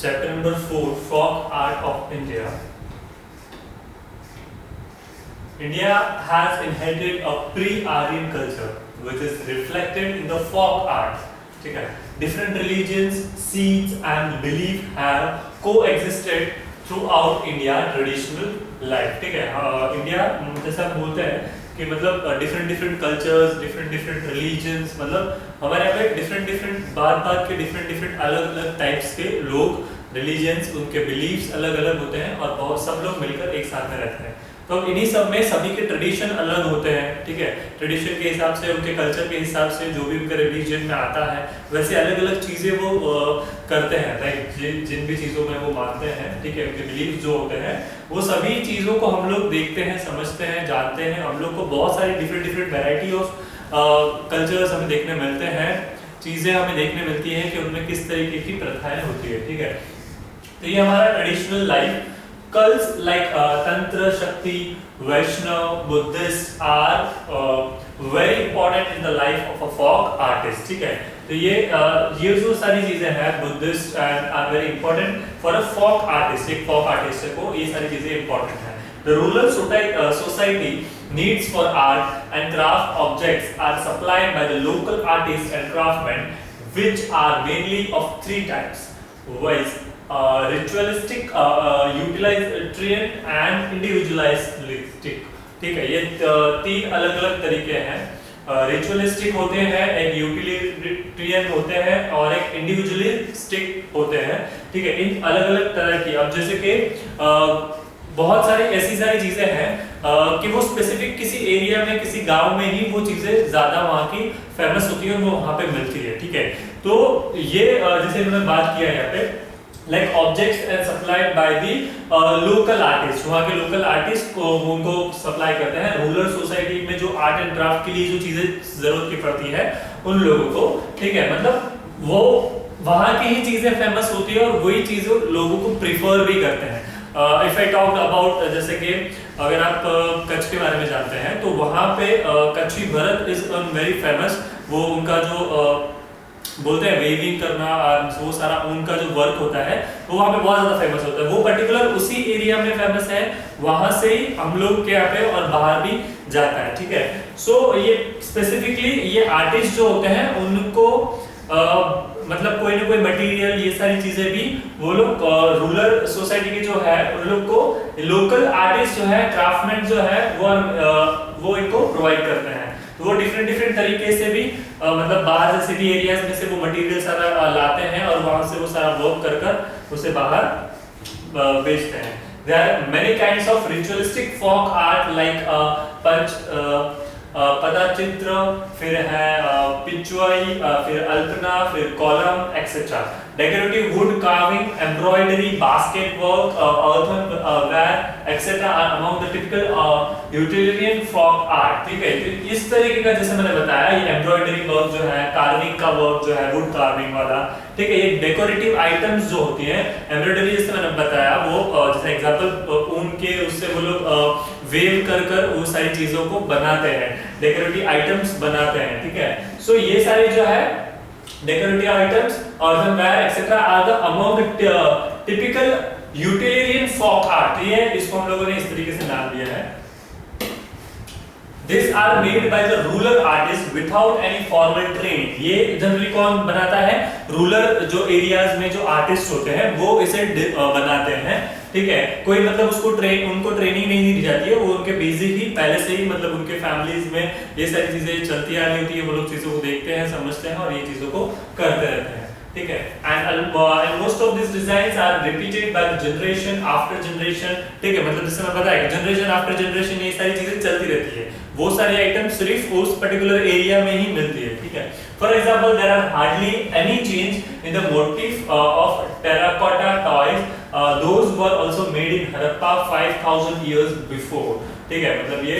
Chapter number 4, Folk Art of India. India has inherited a pre-Aryan culture which is reflected in the folk art. ठीक है, different religions, seeds and belief have coexisted throughout India traditional life. ठीक है, India जैसे हम बोलते हैं कि मतलब different cultures, different religions, मतलब हमारे यहाँ पे different बात के different अलग टाइप्स के लोग, religions, उनके beliefs अलग होते हैं और बहुत सब लोग मिलकर एक साथ में रहते हैं. तो इन्हीं सब में सभी के ट्रेडिशन अलग होते हैं. ठीक है, ट्रेडिशन के हिसाब से, उनके कल्चर के हिसाब से, जो भी उनके रिलीजन में आता है वैसे अलग चीज़ें वो करते हैं. राइट, जिन भी चीज़ों में वो मानते हैं, ठीक है, उनके बिलीफ जो होते हैं वो सभी चीज़ों को हम लोग देखते हैं, समझते हैं, जानते हैं. हम लोग को बहुत सारी डिफरेंट वैरायटी ऑफ कल्चर्स हमें देखने मिलते हैं, चीज़ें हमें देखने मिलती हैं कि उनमें किस तरीके की प्रथाएं होती है. ठीक है, तो ये हमारा traditional life. Cults like Tantra, Shakti, Vaishnav, Buddhist are very important in the life of a folk artist. ठीक है, तो ये जो सारी चीजें हैं Buddhist and are very important for a folk artist. एक folk artist को ये सारी चीजें important हैं. The rural society needs for art and craft objects are supplied by the local artists and craftsmen, which are mainly of three types. Wise, ritualistic, utilitarian and individualistic. ठीक है, ये तीन अलग तरीके हैं. रिचुअलिस्टिक होते हैं, एक यूटिलिटेरियन होते हैं और एक इंडिविजुअलिस्टिक होते हैं. ठीक है, इन अलग तरह की. अब जैसे कि बहुत सारी ऐसी सारी चीजें हैं कि वो स्पेसिफिक किसी एरिया में, किसी गांव में ही वो चीजें ज्यादा वहाँ की फेमस होती है और वो वहाँ पे मिलती है. ठीक है, तो ये जैसे इन्होंने बात किया यहाँ पे like objects and supplied by the local artists. वहाँ के local artists को उनको सप्लाई करते हैं. रूरल सोसाइटी में जो आर्ट एंड क्राफ्ट के लिए जो चीजें जरूरत की पड़ती है उन लोगों को. ठीक है, मतलब वो वहाँ की ही चीजें फेमस होती है और वही चीजें लोगों को प्रिफर भी करते हैं. इफ आई टॉक अबाउट, जैसे कि अगर आप कच्छ के बारे में जानते हैं तो वहाँ पे कच्छी भरत इज वेरी फेमस. वो उनका जो बोलते हैं वेविंग करना, वो सारा उनका जो वर्क होता है वो वहाँ पे बहुत ज्यादा फेमस होता है. वो पर्टिकुलर उसी एरिया में फेमस है, वहां से ही हम लोग के यहाँ पे और बाहर भी जाता है. ठीक है, सो ये स्पेसिफिकली ये आर्टिस्ट जो होते हैं उनको मतलब कोई ना कोई मटेरियल, ये सारी चीजें भी वो लोग रूरल सोसाइटी के जो है उन लोग को लोकल आर्टिस्ट जो है, क्राफ्टमैन जो है वो इनको प्रोवाइड करते हैं. तो वो डिफरेंट तरीके से भी मतलब बाहर से सिटी एरियाज में से वो मटेरियल सारा लाते हैं और वहां से वो सारा वर्क कर उसे बाहर बेचते हैं. There are many kinds of ritualistic folk art like पदाचित्र, फिर है पिचुआई, फिर अल्पना, फिर kolam etcetera. Decorative wood carving, embroidery, basket work, earthenware etcetera are among the typical utilitarian folk art. ठीक है, तो इस तरीके का जैसे मैंने बताया ये एम्ब्रॉयडरी वर्क जो है, कार्विंग का वर्क जो है, वुड कार्विंग वाला. ठीक है, ये डेकोरेटिव आइटम्स जो होती है, एम्ब्रॉयडरी जैसे मैंने बताया वो जैसे एग्जांपल ऊन के उससे वो लोग वेव कर वो सारी चीजों को बनाते हैं, डेकोरेटिव आइटम्स बनाते हैं. ठीक है, सो ये सारे जो है decorative items, earthenware etcetera are the among typical utilitarian folk art. ये इसको हम लोगों ने इस तरीके से नाम दिया है. These are made by the rural artists without any formal training. ये जनरली कौन बनाता है? रूरल जो एरियाज में जो आर्टिस्ट होते हैं वो इसे बनाते हैं. ठीक है, कोई मतलब उनको ट्रेनिंग नहीं दी जाती है, वो उनके बेसिक ही पहले से ही मतलब उनके फैमिलीज में ये सारी चीजें चलती आ रही होती है. वो लोग चीजों को देखते हैं, समझते हैं और ये चीजों को करते रहते हैं. ठीक है, and most of these designs are repeated by the generation after generation. ठीक है, मतलब जैसे मैं बताया जनरेशन आफ्टर जनरेशन ये सारी चीजें चलती रहती है. वो सारे आइटम सिर्फ उस पर्टिकुलर एरिया में ही मिलती है. ठीक है, for example there are hardly any change in the motive of terracotta toys. Those were also made in Harappa 5000 years before. ठीक है, मतलब ये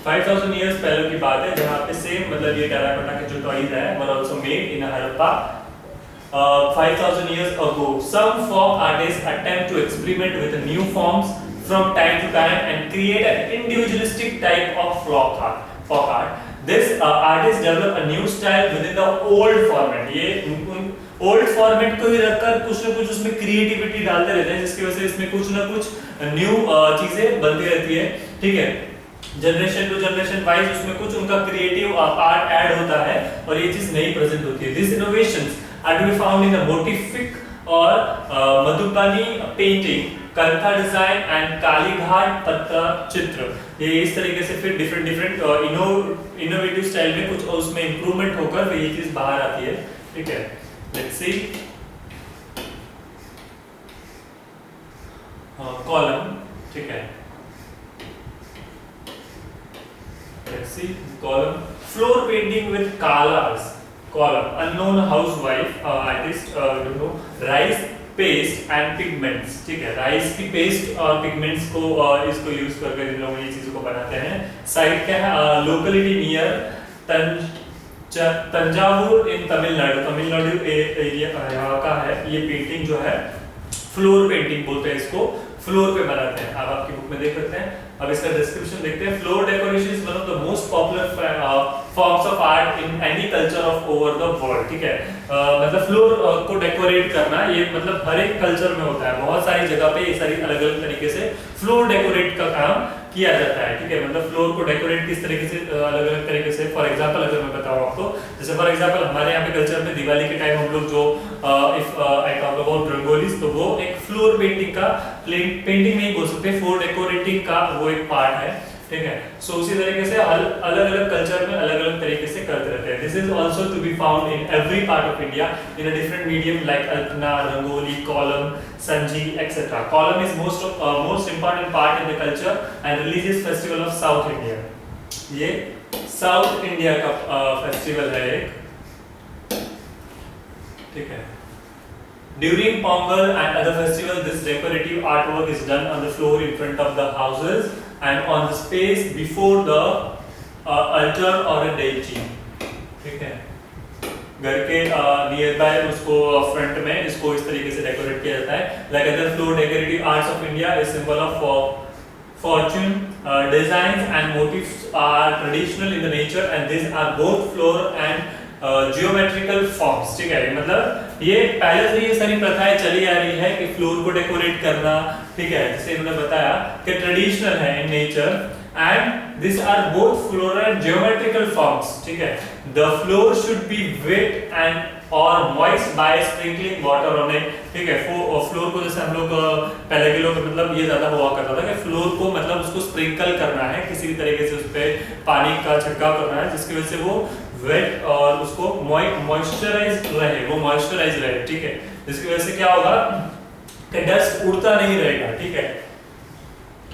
5000 years पहले की बात है जहाँ पे सेम मतलब ये टेराकोटा के जो टॉयज है वर also made in Harappa 5000 years ago. Some folk artists attempt to experiment with new forms from time to time and create an individualistic type of folk art. This artists develop a new style within the old format. ये old format को ही रखकर कुछ ना कुछ उसमें creativity डालते रहते हैं, जिसकी वजह से इसमें कुछ ना कुछ न्यू चीजें बनती रहती है, ठीक है। जनरेशन टू जनरेशन वाइज उसमें कुछ उनका क्रिएटिव पार्ट ऐड होता है और ये चीज नई प्रेजेंट होती है। This innovations are to be found in the motific और Madhubani painting, Kantha design and Kalighat पत्थर चित्र। ये इस तरीके से फिर डिफरेंट इनोवेटिव स्टाइल में कुछ उसमें इंप्रूवमेंट होकर फिर ये चीज बाहर आती है, ठीक है। लेट्स सी कॉलम, ठीक है। Let's see column floor painting with colors. Column unknown housewife artist don't know rice paste and pigments, ठीक है। राइस की पेस्ट और पिगमेंट्स को इसको यूज करके इन लोग ये चीजों को बनाते हैं। साइट क्या है? लोकेलिटी नियर तंजावुर इन तमिलनाडु एरिया का है। ये पेंटिंग जो है फ्लोर पेंटिंग बोलते हैं इसको, फ्लोर पे बनाते हैं। आप आपकी बुक में देख सकते हैं। अब इसका डिस्क्रिप्शन देखते हैं। Floor decoration is one of the most popular forms of art in any culture of over the world, ठीक है। मतलब फ्लोर को डेकोरेट करना ये मतलब हर एक कल्चर में होता है। बहुत सारी जगह पे ये सारी अलग अलग तरीके से फ्लोर डेकोरेट का काम किया जाता है, ठीक है। मतलब फ्लोर को डेकोरेट किस तरीके से अलग अलग तरीके से, फॉर एग्जांपल अगर मैं बताऊं आपको, जैसे फॉर एग्जांपल हमारे यहाँ पे कल्चर में दिवाली के टाइम हम लोग जो if I talk about rangolis, तो वो एक फ्लोर पेंटिंग का पेंटिंग नहीं बोल सकते, फ्लोर डेकोरेटिंग का वो एक पार्ट है, ठीक है। सो उसी तरीके से अलग अलग कल्चर में अलग अलग तरीके से करते रहते हैं। This is also to be found in every part of India in a different medium like alpana, rangoli, kolam, sanjhi etcetera. Kolam is most important part in the culture and religious festival of South India. ये South India का festival है एक, ठीक है। During Pongal and other festivals, this decorative artwork is done on the floor in front of the houses and on the space before the altar or a deity, ठीक है। घर के near by उसको front में इसको इस तरीके से डेकोरेट किया जाता है। Like other floor decorative arts of India is symbol of fortune. Designs and motifs are traditional in the nature and these are both floor and geometrical forms, ठीक है। मतलब ये पहले से ये सारी प्रथाएं चली आ रही है कि फ्लोर को डेकोरेट करना, ठीक है। जैसे इन्होंने बताया कि ट्रेडिशनल है in nature and this are both floor and geometrical forms, ठीक है। The floor should be wet and और moist by sprinkling water on it, ठीक है। फ्लोर को जैसे हम लोग पहले के लोग मतलब ये ज्यादा हुआ करता था कि फ्लोर को मतलब उसको स्प्रिंकल करना है, किसी भी तरीके से उस पे पानी का छिड़काव करना है, जिसकी वजह से वो वेट और उसको मॉइस्चराइज रहे, वो मॉइस्चराइज रहे, ठीक है। जिसकी वजह से क्या होगा कि डस्ट उड़ता नहीं रहेगा, ठीक है।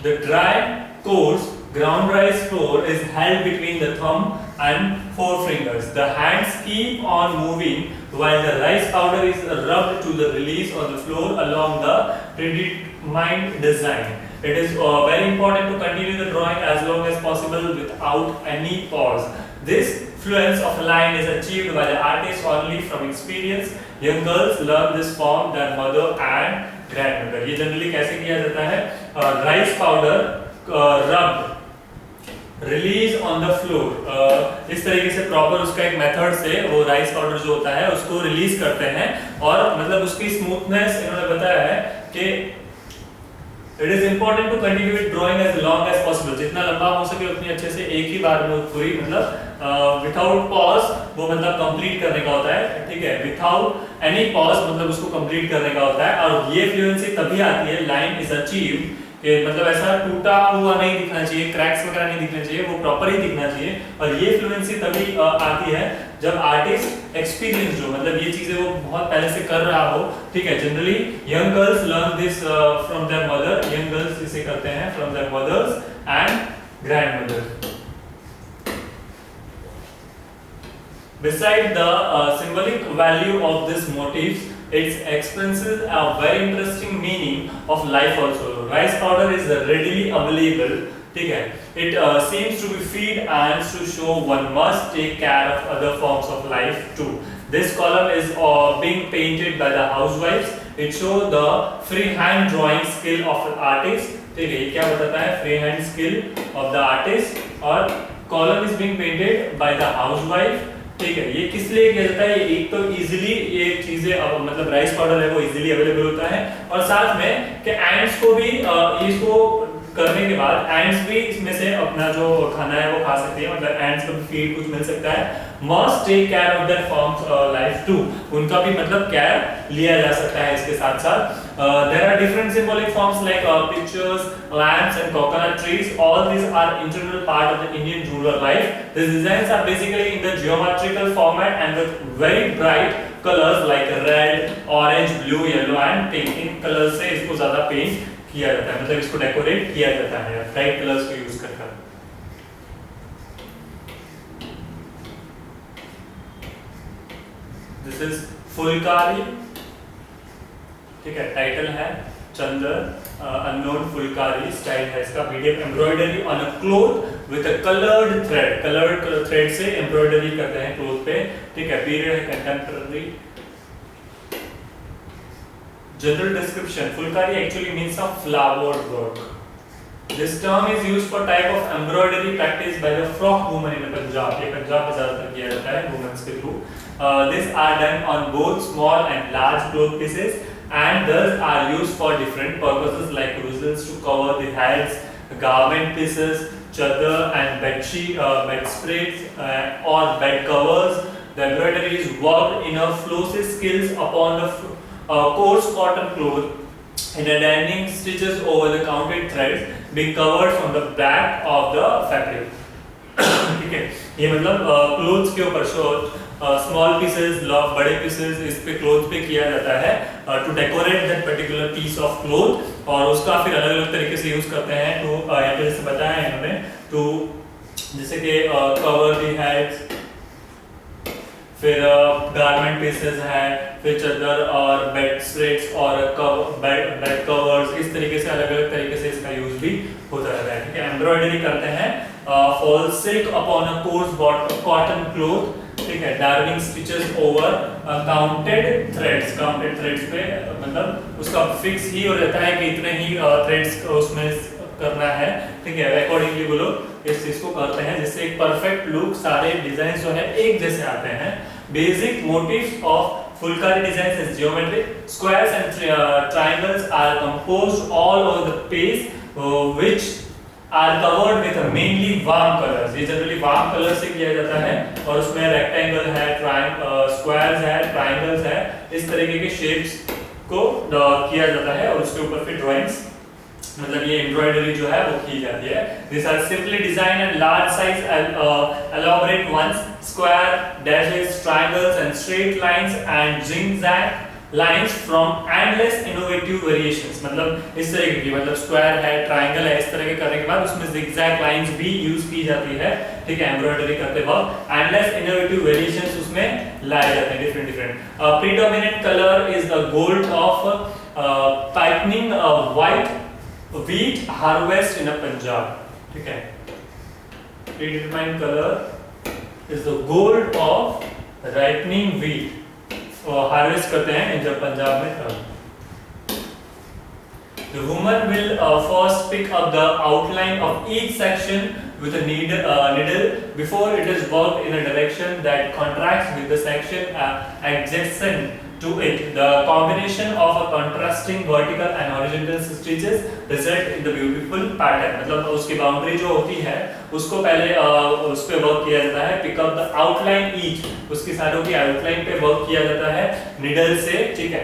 The dry course ground rice flour is held between the thumb and forefingers. The hands keep on moving while the rice powder is rubbed to the release on the floor along the predetermined design. It is very important to continue the drawing as long as possible without any pause. This fluence of line is achieved by the artist only from experience. Young girls learn this from their mother and grandmother. ये generally कैसे किया जाता है? Rice powder रब release on the floor, इस तरीके से proper उसका एक मेथड से वो राइस पाउडर जो होता है उसको रिलीज करते हैं और मतलब उसकी स्मूथनेस इन्होंने बताया है कि it is important to continue with drawing as long as possible. जितना लंबा हो सके उतनी अच्छे से एक ही बार में पूरी मतलब विदाउट पॉज वो मतलब कंप्लीट करने का होता है, ठीक है। विदाउट एनी पॉज मतलब उसको कंप्लीट करने का होता है और ये फ्लुएंसी तभी आती है, लाइन इज अचीव्ड कि मतलब ऐसा टूटा हुआ नहीं दिखना चाहिए, क्रैक्स वगैरह नहीं दिखना चाहिए, वो प्रॉपर ही दिखना चाहिए। और ये फ्लुएंसी तभी आती है जब आर्टिस्ट एक्सपीरियंस जो मतलब ये चीजें वो बहुत पहले से कर रहा हो, ठीक है। Generally young girls learn this from their mother, young girls इसे करते हैं from their mothers and grandmother. Beside the symbolic value of this motifs, it expresses a very interesting meaning of life also. Rice powder is readily available, ठीक है। It seems to be feed and to show one must take care of other forms of life too. This column is being painted by the housewives. It shows the freehand drawing skill of the artist, ठीक है। ये क्या बताता है? freehand skill of the artist। और column is being painted by the housewife, ठीक है, ये किस लिए किया जाता है? ये एक तो इजीली ये चीजें मतलब राइस पाउडर है वो इजीली अवेलेबल होता है, और साथ में कि एंड्स को भी इसको करने के बाद एंड्स भी इसमें से अपना जो खाना है वो खा सकती है, मतलब एंड्स को भी फीड कुछ मिल सकता है। Must take care of their forms life to, उनका भी मतलब केयर लिया जा सकता है इसके साथ साथ। There are different symbolic forms like pictures, lamps and coconut trees, all these are integral part of the Indian rural life. These designs are basically in the geometrical format and with very bright colors like red, orange, blue, yellow and pink. In colours से इसको ज्यादा paint किया जाता है, मतलब इसको decorate किया जाता है ब्राइट कलर्स को यूज करकर। दिस इज फुलकारी, ठीक है, टाइटल है चंदर अननोन फुलकारी स्टाइल है इसका। BDF embroidery on a cloth with a coloured thread, coloured thread से एम्ब्रॉयडरी करते हैं क्लॉथ पे, ठीक है। पीरियड है contemporary. General description: Fulkari actually means a flowered work. This term is used for type of embroidery practiced by the frock women in Punjab. ये पंजाब में ज़्यादातर किया जाता है women's के through. These are done on both small and large cloth pieces, and thus are used for different purposes like cruisers to cover the heads, garment pieces, chadar and bedspreads or bed covers. The embroidery is worked in a flossy skills upon the coarse cotton cloth in a denim stitches over the counted threads being covered from the back of the fabric. ठीक है, ये मतलब clothes के ऊपर small pieces, बड़े pieces इस पे cloth पे किया जाता है to decorate that particular piece of cloth, और उसका फिर अलग अलग तरीके से यूज करते हैं। तो यहाँ पे जैसे बताया है इन्होंने, तो जैसे कि कवर दी हेड्स, फिर गारमेंट पीसेस है, फिर चादर और बेड स्प्रेड्स और बेड कवर्स, इस तरीके से अलग अलग तरीके से इसका यूज भी होता रहता है। ठीक है, एम्ब्रॉयडरी करते हैं fall silk upon a course cotton cloth, ठीक है, डार्विंग स्टिचेस ओवर काउंटेड थ्रेड्स पे, मतलब उसका फिक्स ही हो जाता है कि इतने ही थ्रेड्स उसमें करना है, ठीक है, अकॉर्डिंगली वो लोग इस चीज को करते हैं जिससे एक परफेक्ट लुक, सारे डिजाइन जो है एक जैसे आते हैं। Basic motives of Phulkari design is geometric, squares and triangles are composed all over the page which are covered with mainly warm colours. ये जनरली वार्म कलर से किया जाता है, और उसमें रेक्टेंगल है, स्क्वायर्स है, ट्रायंगल्स है, इस तरीके के शेप्स को किया जाता है, और उसके ऊपर फिर ड्राइंग्स, मतलब ये एम्ब्रॉयडरी जो है वो की जाती है। These are simply designed and large size elaborate ones, square, dashes, triangles and straight lines and zigzag lines from endless innovative variations। मतलब इस तरह की, मतलब स्क्वायर है, ट्रायंगल है, इस तरह के करने के बाद उसमें zigzag lines भी यूज की जाती है, ठीक है, एम्ब्रॉयडरी करते वक्त। endless innovative variations उसमें लाए जाते हैं, different. predominant color is the gold of tightening white wheat harvest in a Punjab, ठीक है। Predetermined color is the gold of ripening wheat, और हार्वेस्ट करते हैं जब पंजाब में तब। The woman will first pick up the outline of each section with a needle before it is worked in a direction that contracts with the section adjacent to it. The combination of a contrasting vertical and horizontal stitches result in the beautiful pattern। मतलब उसकी boundary जो होती है उसको पहले उस पे work किया जाता है, pick up the outline each, उसकी साइडों की आउटलाइन पे वर्क किया जाता है निडल से, ठीक है,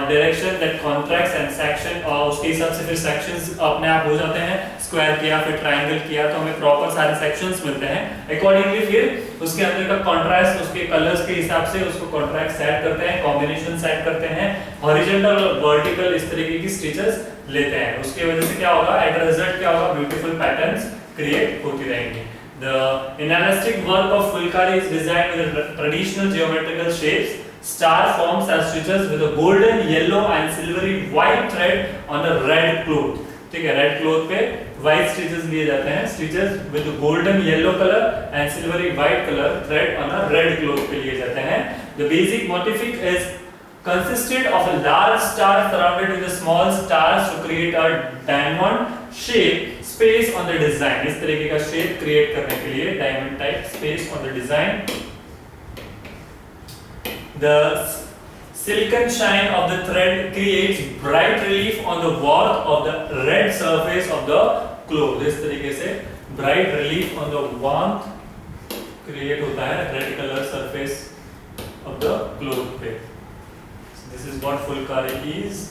direction that contracts and section, और उसके हिसाब से फिर सेक्शंस अपने आप हो जाते हैं। स्क्वायर किया, फिर ट्रायंगल किया, तो हमें प्रॉपर सारे सेक्शंस मिलते हैं। अकॉर्डिंगली फिर उसके अंदर का कॉन्ट्रास्ट, उसके कलर्स के हिसाब से उसको कॉन्ट्रास्ट सेट करते हैं, कॉम्बिनेशन सेट करते हैं, हॉरिजॉन्टल और वर्टिकल इस तरीके की स्टिचेस लेते हैं। उसकी वजह से क्या होगा, एट रिजल्ट क्या होगा, ब्यूटीफुल पैटर्न्स क्रिएट होती रहेंगी। The inelastic work of Fulkari is designed with traditional geometrical shapes. Star forms are stitches with a golden, yellow and silvery white thread on a red cloth, ठीक है, red cloth पे white stitches लिए जाते हैं, stitches with golden yellow colour and silvery white colour thread on a red cloth पे लिए जाते हैं। The basic motif is consisted of a large star surrounded with a small stars to create a diamond shape space on the design। इस तरीके का shape create करने के लिए diamond type space on the design, The silken shine of the thread creates bright relief on the warmth of the red surface of the cloth. इस तरीके से bright relief on the warmth create होता है red color surface of the cloth पे. So this is what Phulkari is.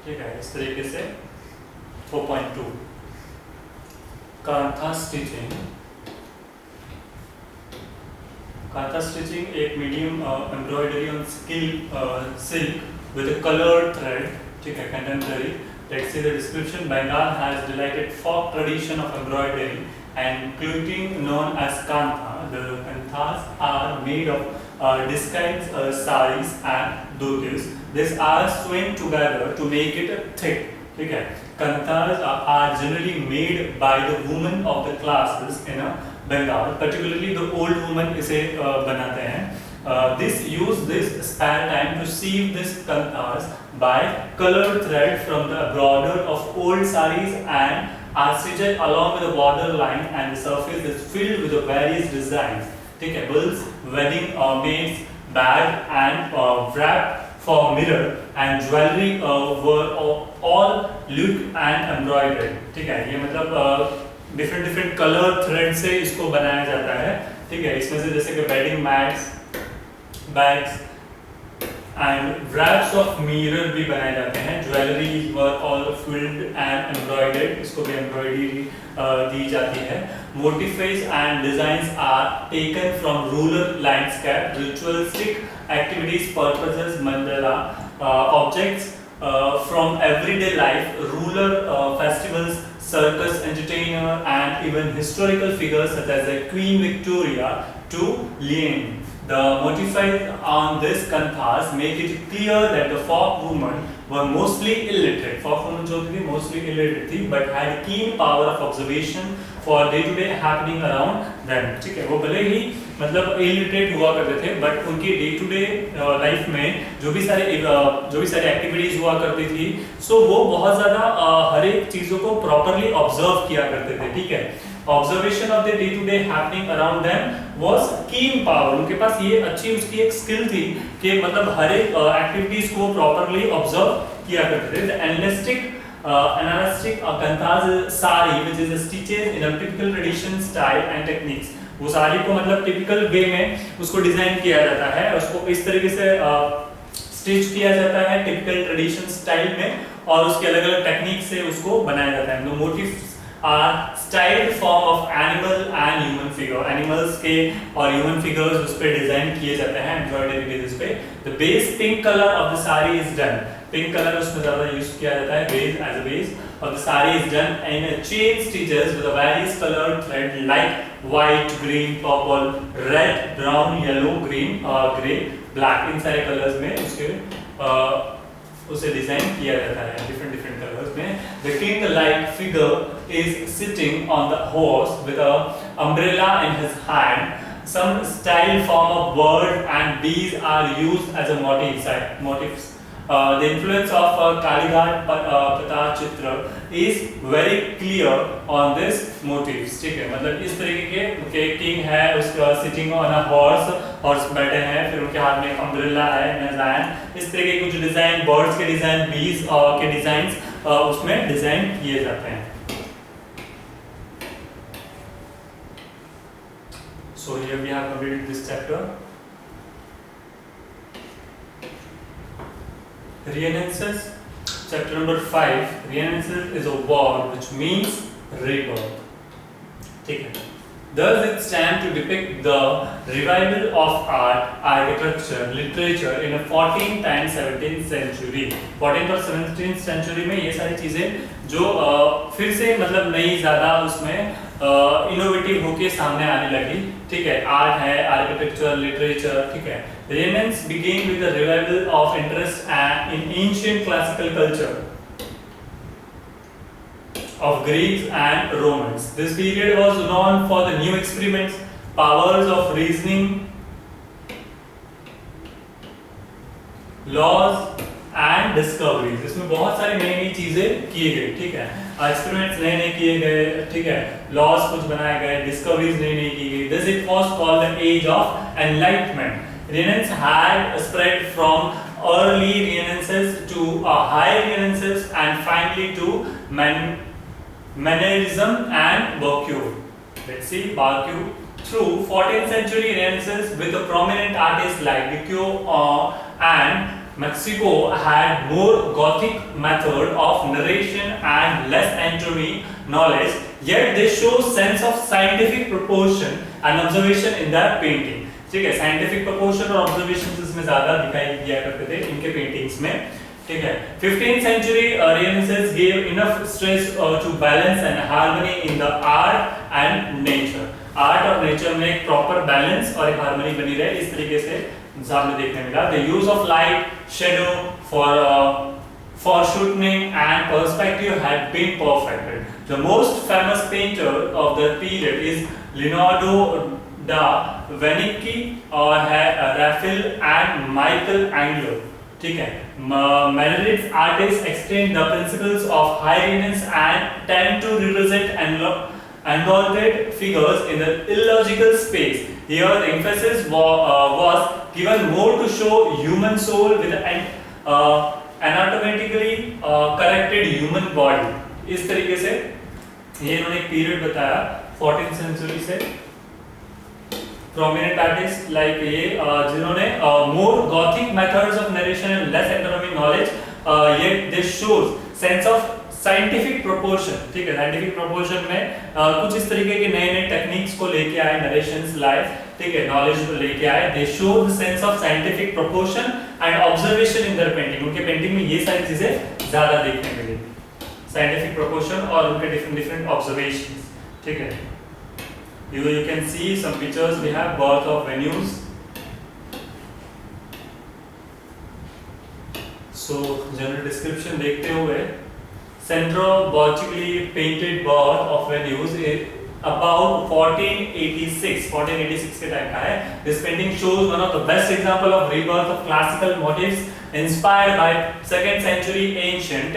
ठीक है, इस तरीके से 4.2 कांथा स्टिचिंग. कांथा स्टिचिंग एक medium embroidery on silk with a colored thread. ठीक है, contemporary. Let's see the description. Bengal has delighted folk tradition of embroidery and quilting known as kantha. The kanthas are made of disguised saris and dhotis. These are sewn together to make it thick. ठीक है, kanthas are generally made by the women of the classes in Bengal, particularly the old women इसे बनाते हैं. This use this spare time to sieve this kanthas by colored thread from the border of old saris and are stitched along with the border line, and the surface is filled with the various designs. ठीक है, bulls, wedding maids, bag and wrap for mirror and jewelry were all looped and embroidered. ठीक है, ये मतलब different colour thread से इसको बनाया जाता है. ठीक है, इसमें से जैसे कि wedding mats, bags and wraps of mirror भी बनाए जाते हैं. Jewellery were all filled and embroidered, इसको भी एम्ब्रॉयडरी दी जाती है. Motifs and designs are taken from rural landscape, ritualistic activities, purposes, mandala, objects from everyday life, rural festivals, circus entertainer, and even historical figures such as Queen Victoria to Lenin. The motifs on this kanthas make it clear that the folk women were mostly illiterate. Folk women जो थी mostly illiterate थी, but had keen power of observation for day-to-day happening around them. ठीक है, वो भले ही मतलब illiterate हुआ करते थे, but उनकी day-to-day life में जो भी सारे activities हुआ करती थी, so वो बहुत ज़्यादा हर एक चीज़ों को properly observe किया करते थे. ठीक है, observation of the day-to-day happening around them was keen power. उनके पास ये अच्छी उसकी एक skill थी कि मतलब हर एक activities को properly observe किया करते थे. The analytic kanthas sari, which is stitches in a typical tradition style and techniques. वो साड़ी को मतलब typical way में उसको डिजाइन किया जाता है, उसको इस तरीके से स्टिच किया जाता है typical tradition style में, और उसके अलग-अलग टेक्निक से उसको बनाया जाता है. The motifs are styled form of animal and human figure. Animals के और human figures उस पे डिजाइन किए जाते हैं embroidery basis पे. The base pink color of the sari is done. Pink color उसमें ज़्यादा यूज किया जाता है base as a base of the sari is done in a chain stitches with a various colored thread like white, green, purple, red, brown, yellow, green, grey, black. इन सारे colors में उसके उसे design किया जाता है different colors में. The king-like figure is sitting on the horse with a umbrella in his hand. Some style form of bird and bees are used as a motifs. The influence of Kalighat Patachitra is very clear on this motifs. ठीक है, मतलब इस तरीके के king है, उसका sitting on a horse बैठे हैं, फिर उनके हाथ में एक अम्ब्रेला है, डिजाइन इस तरह के कुछ डिजाइन, बर्ड्स के डिजाइन, बीज के डिजाइन उसमें डिजाइन किए जाते हैं. So here we have completed this chapter. Renaissance, chapter number 5. Renaissance is a word which means rebirth. ठीक है. Thus it stands to depict the revival of art, architecture, literature in the 14th and 17th century. 14th और 17th century में ये सारी चीजें जो फिर से मतलब नई ज़्यादा उसमें इनोवेटिव होके सामने आने लगी. ठीक है, आर्ट है, आर्किटेक्चर, लिटरेचर. ठीक है, Renaissance began with the revival of interest in ancient classical culture of Greeks and Romans. This period was known for the new experiments, powers of reasoning, laws and discoveries. इसमें बहुत सारी नई चीजें की गई. ठीक है, एक्सपेरिमेंट्स नए किए गए. ठीक है, लॉज कुछ बनाए गए, डिस्कवरीज नई की गई. This it was called the age of enlightenment. Renaissance had spread from early Renaissance to high Renaissance and finally to Mannerism and Baroque. Let's see, Baroque. Through 14th century Renaissance with a prominent artists like Vico and Mexico had more Gothic method of narration and less anatomy knowledge, yet they show sense of scientific proportion and observation in their painting. ठीक है, scientific proportion और observations इसमें ज़्यादा दिखाई दिया करते थे इनके paintings में. ठीक है, 15th century Renaissance gave enough stress to balance and harmony in the art and nature. Art और नेचर में एक प्रॉपर बैलेंस और एक हार्मनी बनी रहे, इस तरीके से सामने देखने मिला. The use of light, shadow for shooting and perspective had been perfected. The most famous painter of the period is Leonardo da Vinci और राफेल एंड माइकल एंगलो. ठीक है, Mannerist artists extend the principles of high-Renaissance and tend to represent undoubted figures in the illogical space. Here the emphasis was given more to show human soul with an anatomically corrected human body. इस तरीके से ये इन्होंने एक period बताया 14th century से. Prominent artists like ये जिन्होंने more Gothic methods of narration and less anatomic knowledge, yet this shows sense of scientific proportion. ठीक है, साइंटिफिक प्रोपोर्शन में कुछ इस तरीके के नए नए टेक्निक्स को लेके आए, नरेशंस लाए, ठीक है, नॉलेज को लेके आए. दे show the sense of scientific proportion and observation in their painting. उनके पेंटिंग में ये सारी चीजें ज्यादा देखने मिली, साइंटिफिक प्रोपोर्शन और उनके डिफरेंट ऑब्जर्वेशंस. ठीक है, you can see some pictures. We have birth of Venus. So general description देखते हुए, Centro-Botticelli painted birth of Venus about 1486 के टाइम का है. This painting shows one of the best example of rebirth of classical motifs inspired by 2nd century ancient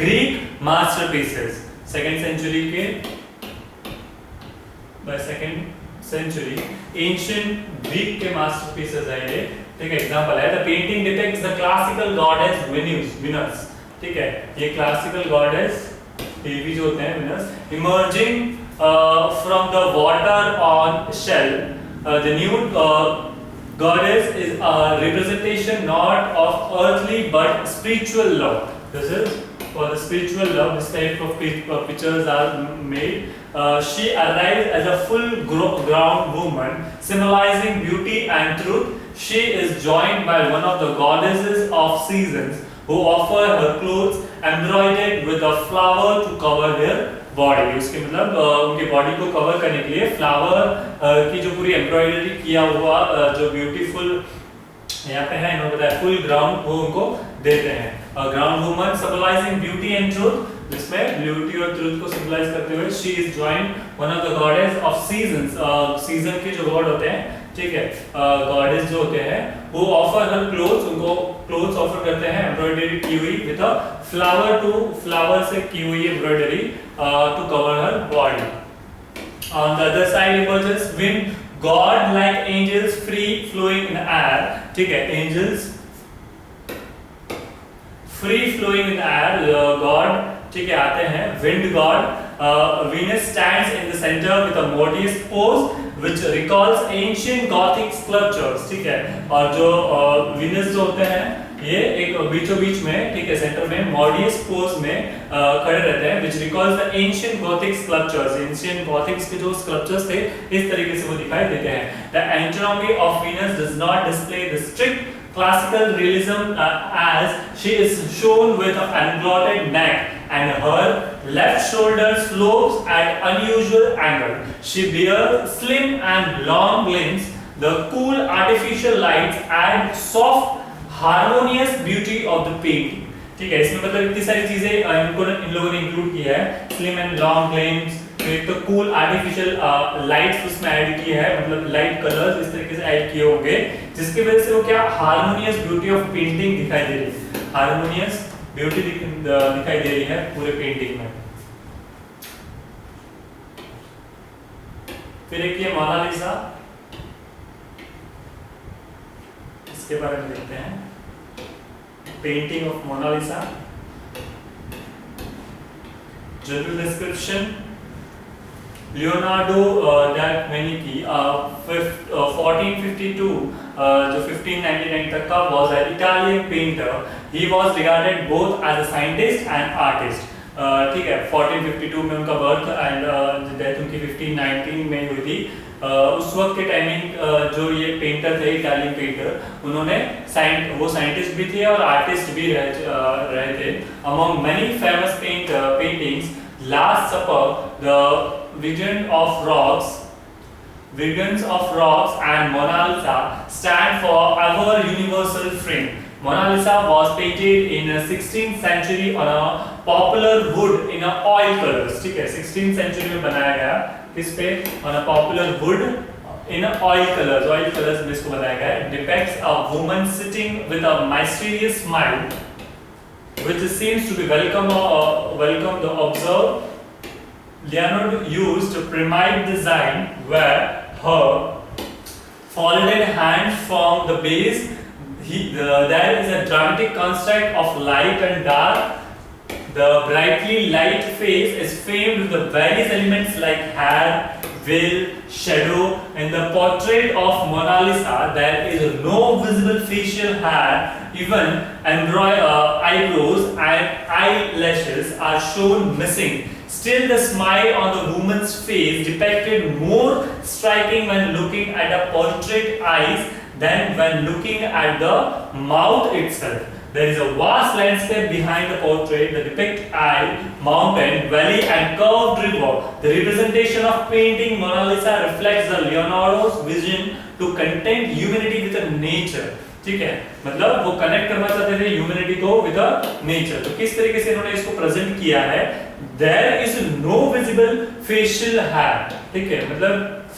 Greek masterpieces. 2nd century के by 2nd century ancient Greek के masterpieces है ये. ठीक है, example है. The painting depicts the classical goddess Venus. ठीक है, ये क्लासिकल गॉडेस देवी जो होते हैं Venus, emerging from the water on shell. The nude goddess is a representation not of earthly but spiritual love. This is for the spiritual love. This type of pictures are made. She arrives as a full grown woman, symbolizing beauty and truth. She is joined by one of the goddesses of seasons, who offer her clothes embroidered with a flower to cover their body. उसके मतलब उनके body को cover करने के लिए flower की जो पूरी एम्ब्रॉयडरी किया हुआ जो ब्यूटीफुल यहाँ पे है, इन्होंने बताया फुल ग्राउंड वो उनको देते हैं. Ground woman symbolising beauty and truth, जिसमें ब्यूटी और ट्रूथ को सिंबलाइज करते हुए she is joined one of the goddess of seasons. Season के जो गॉड होते हैं, ठीक है, गॉडेस जो होते हैं वो ऑफर हर क्लोथ्स, उनको क्लोथ्स ऑफर करते हैं एम्ब्रॉयडरी की हुई विद अ फ्लावर से की हुई embroidery to cover her body. On the other side emerges wind god like angels free flowing in air. ठीक है, angels free flowing in air god, ठीक है, आते हैं. Wind god Venus stands in the center with a modest pose which recalls ancient Gothic sculptures. ठीक है, और जो Venus जो होते हैं ये एक बीचों बीच में, ठीक है, सेंटर में modest pose में खड़े रहते हैं, which recalls the ancient Gothic sculptures. Ancient Gothic के जो sculptures थे इस तरीके से वो दिखाई देते हैं. The anatomy of Venus does not display the strict classical realism as she is shown with an unglotted neck and her left shoulder slopes at unusual angle. She bears slim and long limbs. The cool artificial lights add soft, harmonious beauty of the painting. ठीक है, इसमें मतलब इतनी सारी चीजें इन लोगों ने include किया है. स्लिम एंड लॉन्ग लिम्स, एक तो कूल आर्टिफिशियल लाइट्स उसमें ऐड की है, मतलब लाइट कलर्स इस तरीके से ऐड किए होंगे, जिसकी वजह से वो क्या हार्मोनियस ब्यूटी ऑफ पेंटिंग दिखाई दे रही है. हार्मोनियस ब्यूटी दिखाई दे रही है पूरे पेंटिंग में. फिर एक ये मोनालिसा. इसके बारे में देखते हैं। Painting of Mona Lisa, general description, Leonardo da Vinci 1452 जो 1599 तक का was an Italian painter. He was regarded both as a scientist and artist. ठीक है, 1452 में उनका बर्थ एंड डेथ उनकी 1519 में हुई थी। उस वक्त के टाइमिंग जो ये पेंटर थे, इटालियन पेंटर, उन्होंने वो साइंटिस्ट भी थे और आर्टिस्ट भी रहे थे। Among many famous paintings, Last Supper, the Visions of Rocks and Mona Lisa stand for our universal frame. Mona Lisa was painted in the 16th century on a popular wood in a oil colors. ठीक है, 16th century में बनाया गया किस पे? On a popular wood in a oil colors में इसको बनाया गया। It depicts a woman sitting with a mysterious smile, which seems to be welcome the observer. Leonardo used a pyramid design where her folded hands form the base. There is a dramatic construct of light and dark. The brightly light face is framed with the various elements like hair, veil, shadow. In the portrait of Mona Lisa, there is no visible facial hair. Even eyebrows and eyelashes are shown missing. Still, the smile on the woman's face depicted more striking when looking at the portrait eyes than when looking at the mouth itself. There is a vast landscape behind the portrait that depicts eye, mountain, valley and curved river. The representation of painting Mona Lisa reflects the Leonardo's vision to connect humanity with the nature. ठीक है, मतलब वो connect करना चाहते थे humanity को with nature. तो किस तरीके से इन्होंने इसको प्रेजेंट किया है? There is no visible facial hair, ठीक है, मतलब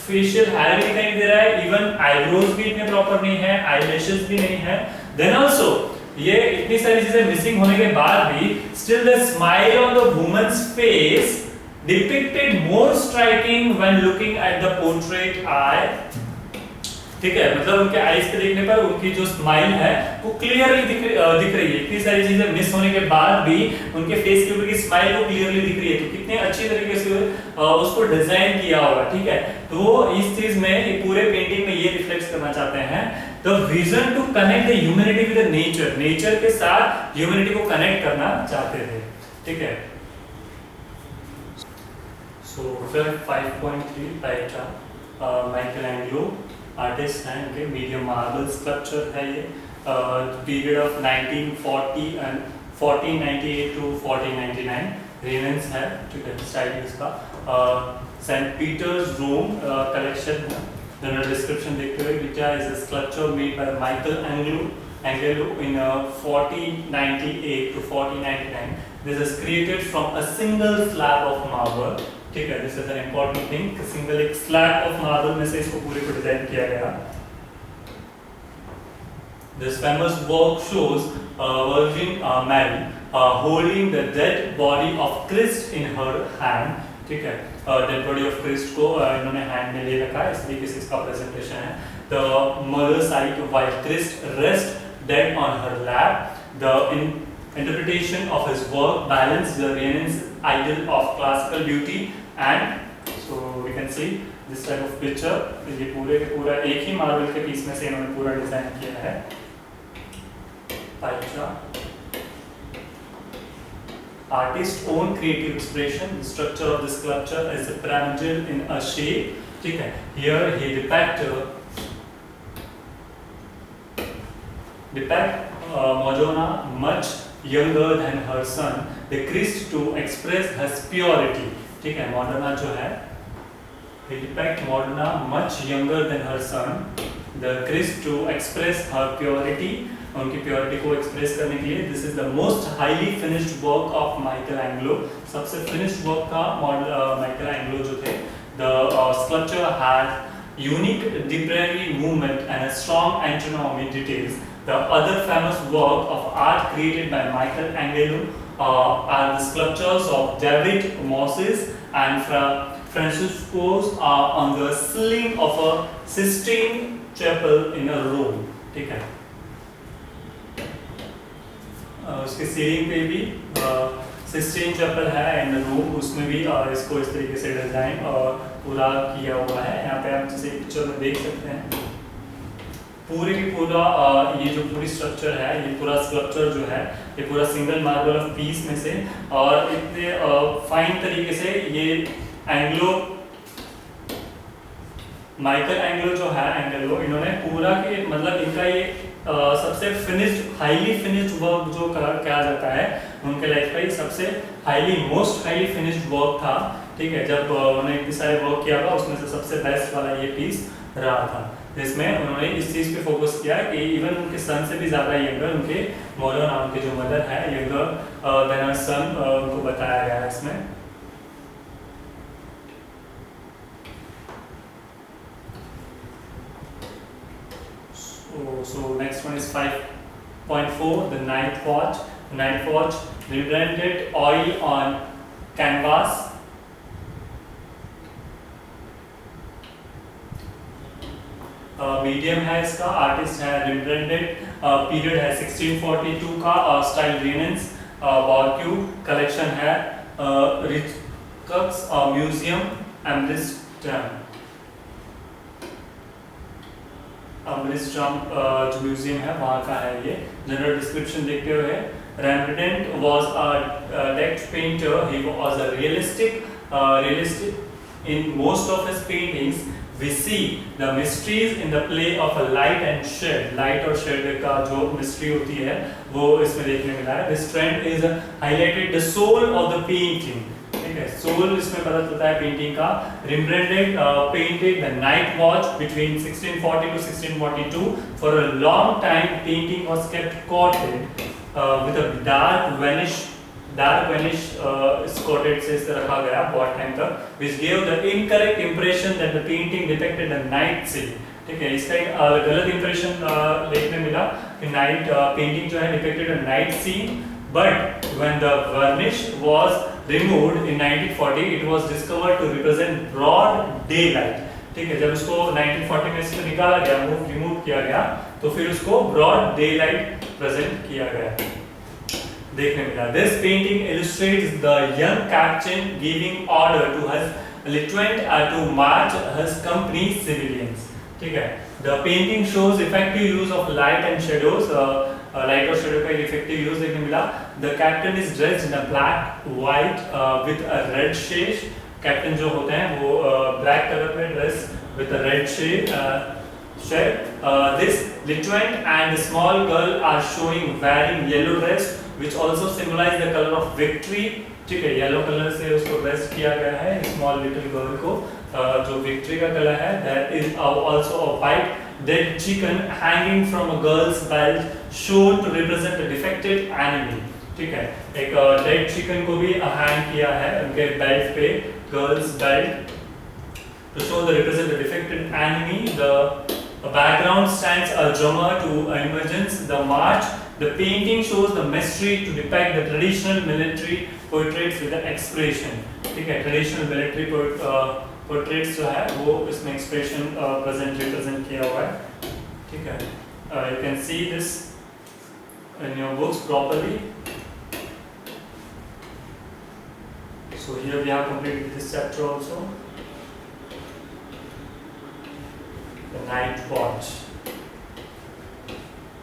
फेशियल हेयर भी दिखाई नहीं दे रहा है, इवन आईब्रोज भी इतने प्रॉपर नहीं है, आईलैशेस भी नहीं है। देन आल्सो ये इतनी सारी चीजें मिसिंग होने के बाद भी still the smile on the woman's face depicted more striking when looking at the portrait eye. ठीक है, मतलब उनके आईज पे देखने पर उनकी जो स्माइल है वो क्लियरली दिख रही है। इतनी सारी चीजें मिस होने के बाद भी उनके फेस के ऊपर की स्माइल वो क्लियरली दिख रही है। तो कितने अच्छी तरीके से उसको डिजाइन किया होगा। ठीक है, तो इस चीज में पूरे पेंटिंग में ये रिफ्लेक्ट करना चाहते हैं the vision to connect the humanity with the nature. Nature के साथ ह्यूमैनिटी को कनेक्ट करना चाहते थे। ठीक है, सो 5.3 Pietà, माइकलैंजेलो आर्टिस्ट हैं, उनके मीडियम मार्बल स्कल्पचर है ये। Period of 1940 and 1498 to 1499 renaissance है। ठीक है, स्टाइल इसका सेंट पीटर्स रोम कलेक्शन है। जनरल डिस्क्रिप्शन देखते हुए, which is a sculpture made by Michelangelo in 1498 to 1499. This is created from a single slab of marble. ठीक है, this is an important thing. Single एक slab of marble में से इसको पूरे को डिजाइन किया गया। This famous work shows Virgin Mary holding the dead body of Christ in her hand. ठीक है, डेड बॉडी ऑफ क्रिस्ट को इन्होंने हैंड में ले रखा है, इस तरीके से इसका प्रेजेंटेशन है। The mother side while Christ rest dead on her lap. The interpretation of his work balanced the Renaissance ideal of classical beauty and so we can see this type of picture. ये पूरे के पूरा एक ही marble के piece में से इन्होंने पूरा डिजाइन किया है। Pietà, artist's own creative expression. The structure of this sculpture is pyramidal in a shape. ठीक है, here he depict Madonna much younger than her son, the Christ to express his purity. ठीक है, Madonna जो है, he depict Madonna much younger than her son, the Christ to express her purity, उनकी purity को express करने के लिए। This is the most highly finished work of Michelangelo. सबसे फिनिश्ड वर्क का माइकलैंजेलो जो थे। The sculpture has unique drapery movement and a strong anatomy details. The other famous work of art created by Michelangelo are the sculptures of David Moses and Francisco's on the ceiling of a Sistine chapel in Rome. ठीक है, उसके ceiling पे भी cysteine chapel है and room, उसमें भी इसको इस तरीके से डिजाइन पूरा किया हुआ है। यहाँ पे आप जैसे पिक्चर में देख सकते हैं पूरे की पूरा ये जो पूरी स्ट्रक्चर है, ये पूरा स्ट्रक्चर जो है ये पूरा सिंगल मार्बल ऑफ पीस में से और इतने फाइन तरीके से ये एंग्लो माइकल एंग्लो जो है एंग्लो, इन्होंने पूरा के मतलब इनका ये सबसे फिनिश्ड हाईली फिनिश्ड वर्क जो किया जाता है उनके लाइफ का, ये सबसे मोस्ट हाईली फिनिश्ड वर्क था। ठीक है, जब उन्होंने इतने सारे वर्क किया था उसमें से सबसे बेस्ट वाला ये पीस रहा था, जिसमें उन्होंने इस चीज पे फोकस किया कि इवन उनके सन से भी ज्यादा यंगर उनके मोरो नाम के जो मदर है यंगर देन हर सन उनको बताया गया है इसमें। So next one is 5.4, the Night Watch. The Night Watch rebranded oil on canvas. Medium है इसका, आर्टिस्ट है रिब्रेंडेड, पीरियड है 1642 का, स्टाइल रेनेंस, वॉर्क्यू, कलेक्शन है रिचकस म्यूजियम एम्ब्रिस्टम जो म्यूजियम है वहाँ का है ये। जनरल डिस्क्रिप्शन देखते हुए, Rembrandt was a decked painter. He was a realistic in most of his paintings. We see the mysteries in the play of a light and shade. Light और shade का जो mystery होती है वो इसमें देखने मिला है। This trend is highlighted the soul of the painting. ठीक है, soul इसमें पता चलता है पेंटिंग का। Rembrandt painted the Night Watch between 1640 to 1642. For a long time, painting was kept coated with a dark vanish coated से इसे रखा गया बहुत टाइम तक, which gave the incorrect impression that the painting depicted a night scene. ठीक है, इसका एक गलत इंप्रेशन देखने मिला कि नाइट पेंटिंग जो है depicted a night scene, but when the varnish was removed in 1940 it was discovered to represent broad daylight. ठीक है, जब उसको 1940 में इसको निकाला गया, रिमूव किया गया, तो फिर उसको ब्रॉड डेलाइट प्रेजेंट किया गया देखने मिला। This painting illustrates the young captain giving order to his lieutenant to march his company civilians. ठीक है, the painting shows effective use of light and shadows. Light और शेडो का इफेक्टिव यूज देखने मिला। The captain is dressed in a black white with a red shade. Captain जो होते हैं वो ब्लैक कलर में dress with a red shade. This lieutenant and the small girl are showing wearing yellow dress, which also symbolize the color of victory. ठीक है, yellow colour से उसको dress किया गया है स्मॉल लिटिल गर्ल को, जो विक्ट्री का कलर है। There is also a white dead chicken hanging from a girl's belt, shown to represent a defected enemy. ठीक है, एक डेड चिकन को भी हैंग किया है उनके बेल्ट पे, girls belt, to show the represent the defected enemy. The background stands a drummer to emergence the march. The painting shows the mystery to depict the traditional military portraits with the expression. ठीक है, traditional military portraits जो है वो इसमें expression represent किया हुआ है। ठीक है, you can see this in your books properly. So here we have completed this chapter also. The Night Watch.